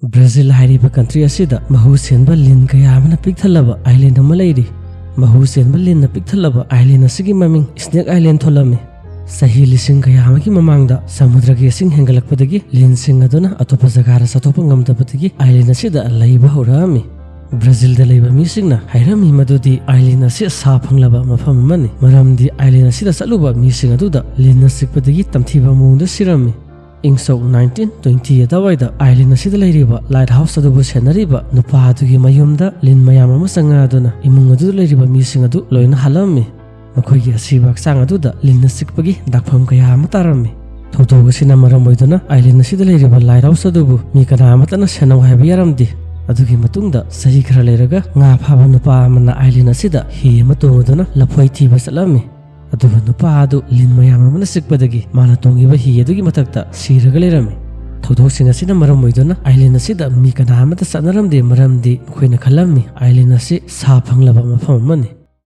Brazil हाइरिबा country असिदा Mhow सेनबा लिन कया अमना पिकथलबा island अमा लैरि महू सेनबा लिन पिकथलबा island असिगी ममिंग snake island थोलमे सही लिसिंग कया अमगी ममांगदा समुद्र की सिंग हेंगलकपदगी लिन सिंग अदुना अतोपा जगारा सतोपा ngамदबदगी आइलैंड असिदा लैबा होरामी ब्राजील दा लैबा मिसिंगना हाइरामी मदुदी आइलैंड असि सा फंगलबा मफम मनि मरमदी आइलैंड असिदा चलुबा मिसिंग अदुदा लिन सिकपदगी तमथिबा मुंगदा सिरमी इंसौ 1920 अदवाइदा आइलैंड असिदा लैरिबा लाइट हाउस अदुबु सेनरिबा नुपा अदुगी मयुमदा लिन मयाम अमा संगा अदुना इमुंग अदुदा लैरिबा मिसिंग अदु लोइना हलमि मखोइगी असिबा हक्चांग अदुदा लिन सिकपगी दाखफम कया अमा तारमि थौथौगसिना मरम ओइदुना आइलैंड असिदा लैरिबा लाइट हाउस अदुबु मी कना अमतना सेनौ हाइबा यारमदि अदुगी मतुंगदा सही खरा लेरगा nga फाबा नुपा अमना आइलैंड असिदा हि अमा तोंगदुना लफोइ थीबा चलमि अदुबा नुपा अदु लिन मयाम अमना सिकपदगी माना तोंगिबा हि अदुगी मथक्ता सिरगा लेरमि थौथौसिंग असिना मरम ओइदुना आइलैंड असिदा मी कना अमता चनरमदे मरमदि मखोइना खलमि आइलैंड असि सा फंगलबा मफम अमनि